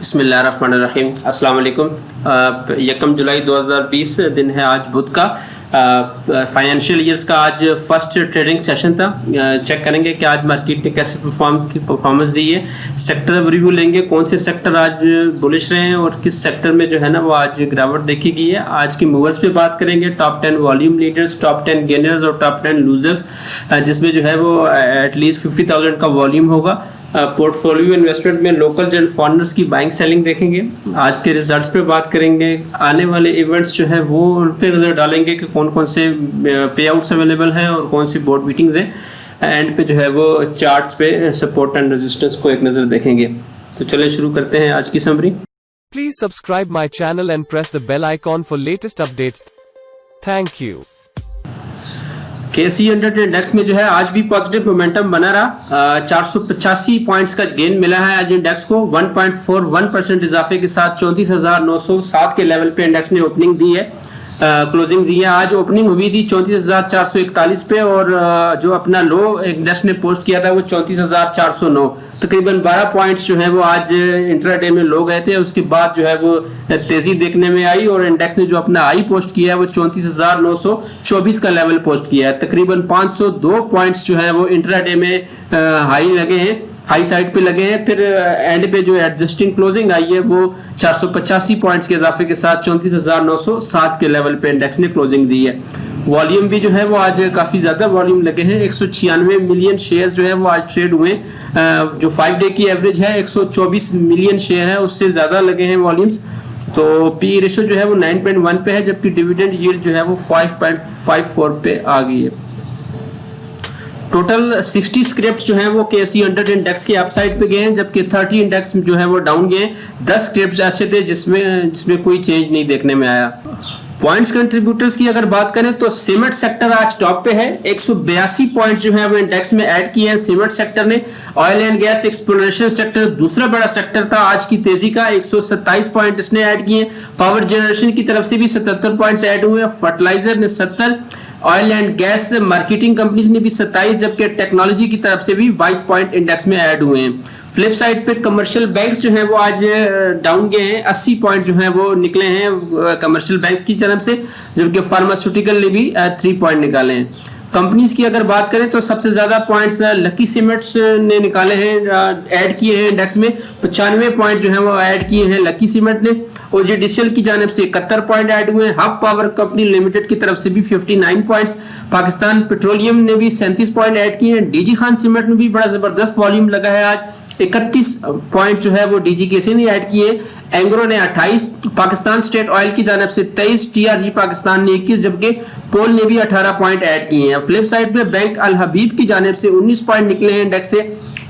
बिस्मिल्लाहिर्रहमानिर्रहीम। अस्सलाम वालेकुम। 1 जुलाई 2020 दिन है आज बुध का। फाइनेंशियल ईयर्स का आज फर्स्ट ट्रेडिंग सेशन था। चेक करेंगे कि आज मार्केट ने कैसे परफॉर्मेंस दी है। सेक्टर रिव्यू लेंगे, कौन से सेक्टर आज बुलिश रहे हैं और किस सेक्टर में जो है ना वो आज गिरावट देखी गई है। आज की मूवर्स पे बात करेंगे, top 10 volume leaders, top 10 gainers और टॉप 10 लूजर्स, जिसमें जो है वो एटलीस्ट 50,000 का वॉल्यूम होगा। पोर्टफोलियो इन्वेस्टमेंट में लोकल एंड फॉरेनर्स की बाइंग सेलिंग देखेंगे। आज के रिजल्ट्स पे बात करेंगे, आने वाले इवेंट्स जो है वो उन पे नजर डालेंगे कि कौन कौन से पे आउट्स अवेलेबल हैं और कौन सी बोर्ड मीटिंग्स हैं। एंड पे जो है वो चार्ट्स पे सपोर्ट एंड रेजिस्टेंस को एक नज़र देखेंगे। तो चलिए शुरू करते हैं आज की summary. Please subscribe my channel and press the bell icon for latest updates. Thank you. KSE 100 index में जो है आज भी पॉजिटिव मोमेंटम बना रहा। 485 पॉइंट्स का गेन मिला है आज इंडेक्स को। 1.41% इजाफे के साथ 34,907 के लेवल पे इंडेक्स ने ओपनिंग दी है, क्लोजिंग दी है। आज ओपनिंग हुई थी 34,441 पे और जो अपना लो इंडेक्स ने पोस्ट किया था वो 34,409। तकरीबन 12 पॉइंट्स जो है वो आज इंट्राडे में लो गए थे। उसके बाद जो है वो तेजी देखने में आई और इंडेक्स ने जो अपना हाई पोस्ट किया है वो 34,924 का लेवल पोस्ट किया है। तकरीबन 502 पॉइंट्स जो है वो इंट्राडे में हाई लगे हैं, हाई साइड पे लगे हैं। फिर एंड पे जो एडजस्टिंग क्लोजिंग आई है वो 485 पॉइंट्स के इजाफे के साथ 34,907 के लेवल पे इंडेक्स ने क्लोजिंग दी है। वॉल्यूम भी जो है वो आज काफी ज्यादा वॉल्यूम लगे हैं। 196 मिलियन शेयर जो है वो आज ट्रेड हुए। जो 5 डे की एवरेज है 124 मिलियन शेयर है, उससे ज्यादा लगे हैं वॉल्यूम्स। तो पी रेशियो जो है वो 9.1 पे है, जबकि डिविडेंड यील्ड जो है वो 5.54 पे आ गई है। टोटल 60 स्क्रिप्ट जो है वो KSE 100 इंडेक्स के अपसाइड पे गए हैं, जबकि 30 इंडेक्स जो है वो डाउन गए हैं। 10 स्क्रिप्ट ऐसे थे जिसमें कोई चेंज नहीं देखने में आया। पॉइंट्स कंट्रीब्यूटर्स की अगर बात करें तो सीमेंट सेक्टर आज टॉप पे है। 182 पॉइंट्स जो है वो इंडेक्स में ऐड किए हैं सीमेंट सेक्टर ने। Oil and gas exploration sector दूसरा बड़ा सेक्टर था आज की तेजी का, 127 पॉइंट इसने ऐड किए। पावर जनरेशन की तरफ से भी 77 पॉइंट्स ऐड हुए। फर्टिलाइजर ने 70, oil and gas marketing companies ने भी 27, जबकि टेक्नोलॉजी की तरफ से भी 22 पॉइंट इंडेक्स में ऐड हुए हैं। फ्लिप साइड पे कमर्शियल बैंक्स जो हैं वो आज डाउन गए हैं। 80 पॉइंट जो हैं वो निकले हैं कमर्शियल बैंक्स की तरफ से, जबकि फार्मास्यूटिकल ने भी 3 पॉइंट निकाले हैं। कंपनीज की अगर बात करें तो सबसे ज्यादा पॉइंट्स लकी सीमेंट्स ने निकाले हैं, ऐड किए हैं इंडेक्स में। 95 पॉइंट जो है वो ऐड किए हैं लकी सीमेंट ने। OGDCL की जानिब से 71 पॉइंट ऐड हुए हैं। हब पावर कंपनी लिमिटेड की तरफ से भी 59 पॉइंट्स। पाकिस्तान पेट्रोलियम ने भी 37 पॉइंट ऐड किए हैं। DG खान सीमेंट में भी बड़ा जबरदस्त वॉल्यूम लगा है आज। 31 पॉइंट जो है वो DGKC ने ऐड किए। एंग्रो ने 28, पाकिस्तान स्टेट ऑयल की जानिब से 23, TRG पाकिस्तान ने 21, जबकि पोल ने भी 18 पॉइंट ऐड किए हैं। फ्लिप साइड पे बैंक अल हबीब की जानिब से 19 पॉइंट निकले हैं इंडेक्स से।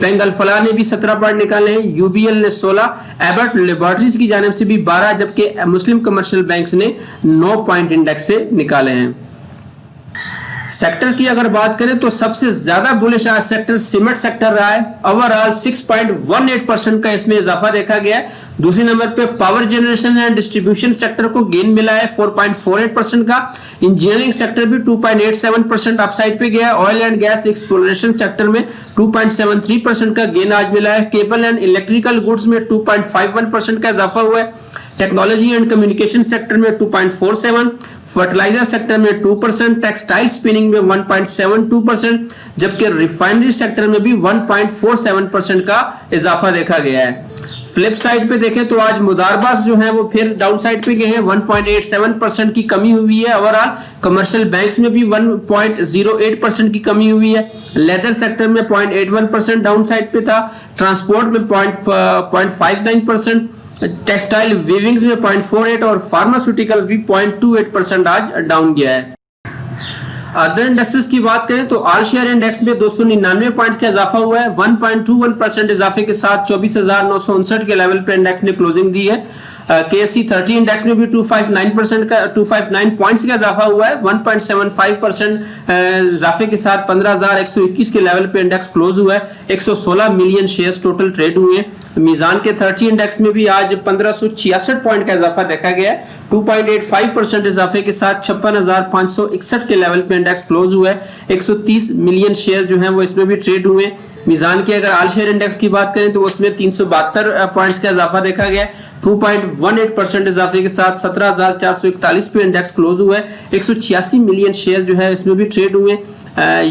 बैंक अल फलाह ने भी 17 पॉइंट निकाले हैं। UBL ने 16, एबर्ट लेबोरेटरीज की जानिब से भी 12, जबकि मुस्लिम कमर्शियल बैंक्स ने 9 पॉइंट इंडेक्स से निकाले हैं। सेक्टर की अगर बात करें तो सबसे ज्यादा बुलिश आज सेक्टर सीमेंट सेक्टर रहा है। ओवरऑल 6.18% का इसमें इजाफा देखा गया है। दूसरे नंबर पे power generation and distribution sector को गेन मिला है 4.48% का। इंजीनियरिंग सेक्टर भी 2.87% अपसाइड पे गया। Oil and gas exploration sector में 2.73% का गेन आज मिला है। केबल एंड इलेक्ट्रिकल गुड्स में 2.51% का इजाफा हुआ है। टेक्नोलॉजी एंड कम्युनिकेशन सेक्टर में 2.47%, फर्टिलाइजर सेक्टर में 2%, टेक्सटाइल स्पिनिंग में 1.72%, जबकि रिफाइनरी सेक्टर में भी 1.47% का इजाफा देखा गया है। फ्लिप साइड पे देखें तो आज मुदारबास जो है वो फिर डाउन साइड पे गए हैं। 1.87% की कमी हुई है। ओवरऑल कमर्शियल बैंक्स में भी 1.08% की कमी हुई है। लेदर सेक्टर में 0.81% डाउन साइड पे था। ट्रांसपोर्ट में 0.59%, टेक्सटाइल वीविंग्स में 0.48 और फार्मास्यूटिकल्स भी 0.28% आज डाउन गया है। अदर इंडेक्सेस की बात करें तो ऑल शेयर इंडेक्स में 299 पॉइंट्स का इजाफा हुआ है। 1.21% इजाफे के साथ 24,959 के लेवल पे इंडेक्स ने क्लोजिंग दी है। KSE 30 इंडेक्स में भी 259 पॉइंट्स का इजाफा हुआ है। 1.75% इजाफे के साथ 15,121 के लेवल पे इंडेक्स क्लोज हुआ है। 116 मिलियन शेयर्स टोटल ट्रेड हुए हैं। मीजान के 30 इंडेक्स में भी आज 1566 पॉइंट का इजाफा देखा गया है। 2.85% इजाफे के साथ 56,561 के लेवल पे इंडेक्स क्लोज हुआ है। 130 मिलियन शेयर जो हैं वो इसमें भी ट्रेड हुए। मीजान के अगर ऑल शेयर इंडेक्स की बात करें तो उसमें 372 पॉइंट्स का इजाफा देखा गया है। 2.18% इजाफे के साथ 17,441 पे इंडेक्स क्लोज हुआ है। 186 मिलियन शेयर जो है इसमें भी ट्रेड हुए।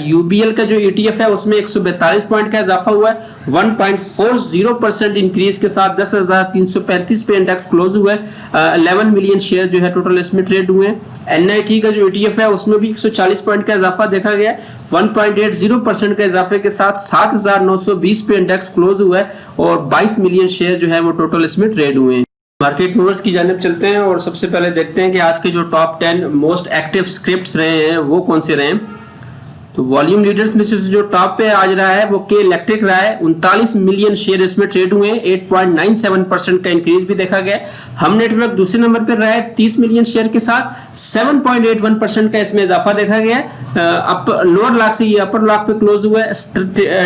यूबीएल का जो ETF है उसमें 142 पॉइंट का इजाफा हुआ है। 1.40% इंक्रीज के साथ 10,335 पे इंडेक्स क्लोज हुआ है। 11 मिलियन शेयर जो है टोटल इसमें ट्रेड हुए हैं। NIT का जो ETF है उसमें भी 140 पॉइंट का इजाफा देखा गया है। 1.80% के इजाफे के साथ 7,920 पे इंडेक्स क्लोज हुआ है और 22 मिलियन शेयर जो है वो टोटल इसमें ट्रेड हुए हैं। मार्केट मूवर्स की जानिब चलते हैं और सबसे पहले देखते हैं कि आज के जो टॉप 10 मोस्ट एक्टिव स्क्रिप्ट्स रहे हैं वो कौन से रहे हैं। तो वॉल्यूम लीडर्स में से जो टॉप पे आज रहा है वो के इलेक्ट्रिक रहा है। 39 मिलियन शेयर इसमें ट्रेड हुए हैं। 8.97% का इंक्रीज भी देखा गया। हम नेटवर्क दूसरे नंबर पर रहा है 30 मिलियन शेयर के साथ 7.81% का इसमें इजाफा देखा गया है। लोअर लॉक से ये अपर लॉक पे क्लोज हुआ है।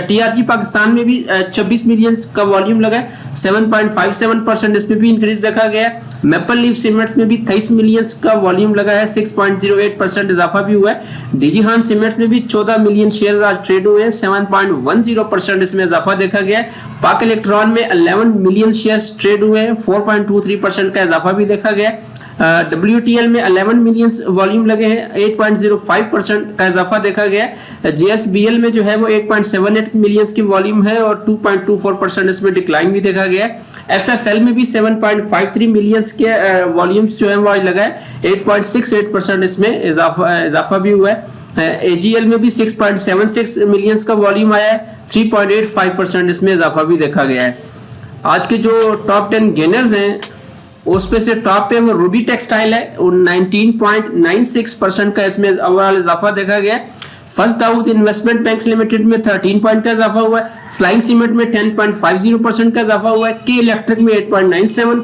TRG पाकिस्तान में भी 26 मिलियन का वॉल्यूम लगा है। 7.57% इसमें भी इंक्रीज देखा गया है। मैपल लीफ सीमेंट्स में भी 23 मिलियन का वॉल्यूम लगा है। 6.08% इजाफा भी हुआ है। डीजी खान सीमेंट्स में भी 14 मिलियन शेयर आज ट्रेड हुए हैं। 7.10% इसमें इजाफा देखा गया है। पाक इलेक्ट्रॉन में 11 मिलियन शेयर्स ट्रेड हुए हैं। 4.23% का इजाफा भी देखा गया है। WTL में 11 मिलियन वॉल्यूम लगे हैं। 8.05% का इजाफा देखा गया है। JSBL में जो है वो 8.78 मिलियन की वॉल्यूम है और 2.24% इसमें डिक्लाइन भी देखा गया है। FFL में भी 7.53 मिलियन के वॉल्यूम्स जो है वो आज लगा है। 8.68% इसमें इजाफा भी हुआ है। AGL में भी 6.76 मिलियन का वॉल्यूम आया है। 3.85% इसमें इजाफा भी देखा गया है। आज के जो टॉप 10 गेनर्स हैं उस पे से टॉप पे वो रूबी टेक्सटाइल है। 19.96% का इसमें ओवरऑल इजाफा देखा गया है। First Dawood investment banks limited में 13 पॉइंट का इजाफा हुआ है। फ्लाइंग सीमेंट में 10.50% का इजाफा हुआ है। के इलेक्ट्रिक में 8.97,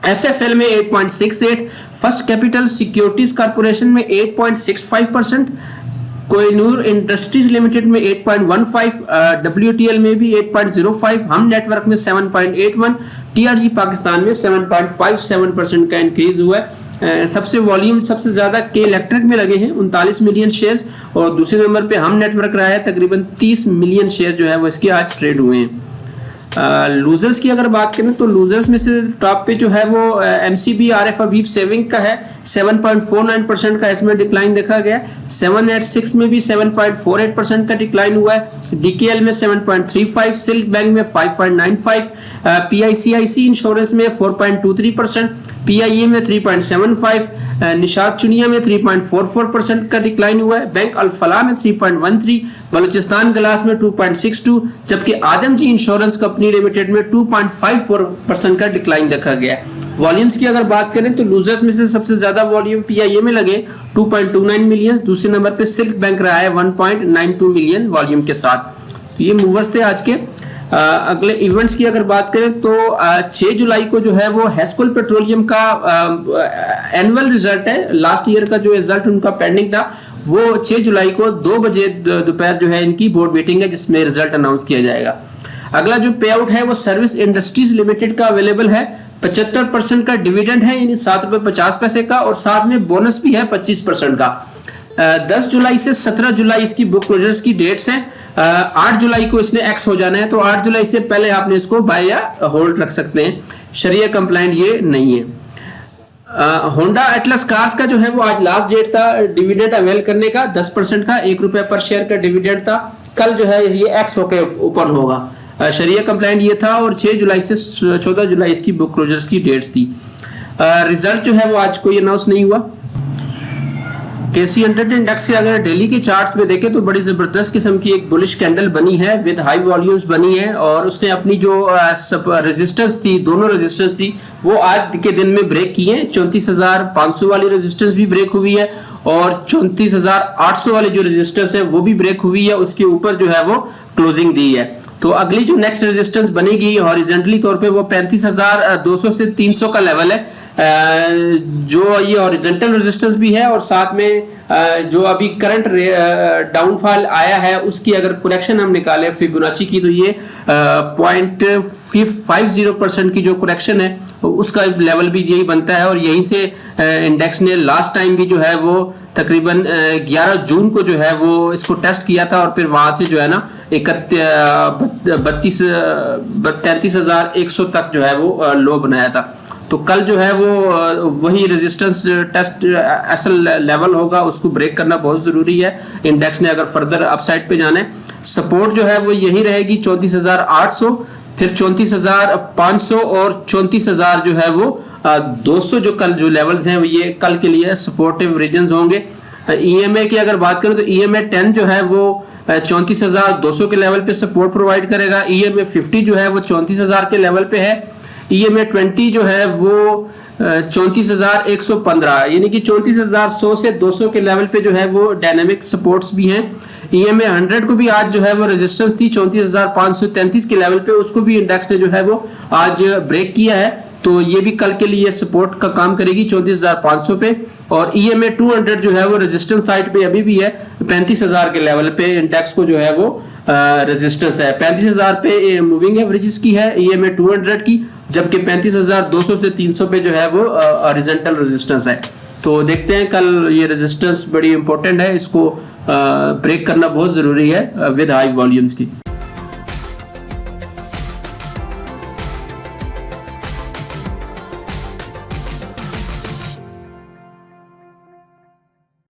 FFL में 8.68, फर्स्ट कैपिटल सिक्योरिटीज कॉर्पोरेशन में 8.65%, कोहिनूर इंडस्ट्रीज लिमिटेड में 8.15, WTL में भी 8.05, हम नेटवर्क में 7.81, TRG पाकिस्तान में 7.57% का इंक्रीज हुआ है। सबसे वॉल्यूम सबसे ज्यादा के इलेक्ट्रिक में लगे हैं 39 मिलियन शेयर्स और दूसरे नंबर पे हम नेटवर्क रहा है। तकरीबन 30 मिलियन शेयर जो है वो इसके आज ट्रेड हुए हैं। लूजर्स की अगर बात करें तो लूजर्स में से टॉप पे जो है वो MCB RF अबीब सेविंग का है। 7.49% का इसमें डिक्लाइन देखा गया। 786 में भी 7.48% का डिक्लाइन हुआ है। DKL में 7.35, सिल्क बैंक में 5.95, PICIC इंश्योरेंस में 4.23%, PIA में 3.75, निशात चुनिया में 3.44% का डिक्लाइन हुआ है। बैंक अल फलाह में 3.13, बलूचिस्तान ग्लास में 2.62, जबकि आदमजी इंश्योरेंस कंपनी लिमिटेड में 2.54% का डिक्लाइन देखा गया है। वॉल्यूम्स की अगर बात करें तो लूजर्स में से सबसे ज्यादा वॉल्यूम PIA में लगे 2.29 मिलियन। दूसरे नंबर पे सिल्क बैंक रहा है 1.92 मिलियन वॉल्यूम के साथ। तो ये मूवर्स थे आज के। अगले इवेंट्स की अगर बात करें तो 6 जुलाई को जो है वो हेस्कोल पेट्रोलियम का एनुअल रिजल्ट है। लास्ट ईयर का जो रिजल्ट उनका पेंडिंग था वो 6 जुलाई को 2 बजे दोपहर जो है इनकी बोर्ड मीटिंग है जिसमें रिजल्ट अनाउंस किया जाएगा। अगला जो पे आउट है वो सर्विस इंडस्ट्रीज लिमिटेड का अवेलेबल है। 75% का डिविडेंड है यानी 7 रुपए 50 पैसे का और साथ में बोनस भी है 25% का। 10 जुलाई से 17 जुलाई इसकी बुक क्लोजर्स की डेट्स हैं। 8 जुलाई को इसने एक्स हो जाना है तो 8 जुलाई से पहले आपने इसको बाय या होल्ड रख सकते हैं। शरिया कंप्लाइंट ये नहीं है। होंडा एटलस कार्स का जो है वो आज लास्ट डेट था डिविडेंड अवेल करने का 10% का 1 रुपया पर शेयर का डिविडेंड था। कल जो है ये एक्स होके ओपन होगा। शरिया कंप्लाइंट ये था और 6 जुलाई से 14 जुलाई इसकी बुक क्लोजर्स की डेट्स थी। रिजल्ट जो है वो आज कोई अनाउंस नहीं हुआ। KC100 इंडेक्स के अगर डेली के चार्ट्स में देखें तो बड़ी जबरदस्त किस्म की एक बुलिश कैंडल बनी है विद हाई वॉल्यूम्स बनी है और उसने अपनी जो रेजिस्टेंस थी दोनों रेजिस्टेंस थी वो आज के दिन में ब्रेक की है। 34,500 वाली रेजिस्टेंस भी ब्रेक हुई है और 34,800 वाली जो रेजिस्टेंस है वो भी ब्रेक हुई है। उसके ऊपर जो है वो क्लोजिंग दी है। तो अगली जो नेक्स्ट रेजिस्टेंस बनेगी हॉरिजॉन्टली तौर पे वो 35,200 से 300 का लेवल है। जो ये हॉरिजॉन्टल रेजिस्टेंस भी है और साथ में जो अभी करंट डाउनफॉल आया है उसकी अगर करेक्शन हम निकालें फिबोनाची की, तो ये 0.50% की जो करेक्शन है उसका लेवल भी यही बनता है। और यहीं से इंडेक्स ने लास्ट टाइम भी जो है वो तकरीबन 11 जून को जो है वो इसको टेस्ट किया था और फिर वहां से जो है ना 33,100 तक जो है वो लो बनाया था। तो कल जो है वो वही रेजिस्टेंस टेस्ट असल लेवल होगा, उसको ब्रेक करना बहुत जरूरी है इंडेक्स ने अगर फर्दर अपसाइड पे जाना है। सपोर्ट जो है वो यही रहेगी 34,800, फिर 34,500 और 34,000 जो है वो 200 जो कल जो लेवल्स हैं ये कल के लिए सपोर्टिव रीजन्स होंगे। ईएमए की अगर बात करें तो ईएमए 10 जो है वो 34,200 के लेवल पे सपोर्ट प्रोवाइड करेगा। ईएमए 50 जो है वो 34,000 के लेवल पे है। ईएमए 20 जो है वो 34,115 यानी कि 34,100 से 200 के लेवल पे जो है वो डायनामिक सपोर्ट्स भी हैं। ईएमए 100 को भी आज जो है वो रेजिस्टेंस थी 34,533 के लेवल पे, उसको भी इंडेक्स ने जो है वो आज ब्रेक किया है। तो ये भी कल के लिए सपोर्ट का काम करेगी 34,500 पे। और ईएमए 200 जो है वो रेजिस्टेंस साइड पे अभी भी है 35,000 के लेवल पे इंडेक्स को जो है वो रेजिस्टेंस है। 35,000 पे मूविंग एवरेजेस की है ईएमए 200 की, जबकि 35,200 से 300 पे जो है वो हॉरिजॉन्टल रेजिस्टेंस है। तो देखते हैं कल ये रेजिस्टेंस बड़ी इंपॉर्टेंट है, इसको ब्रेक करना बहुत जरूरी है विद हाई वॉल्यूम्स की।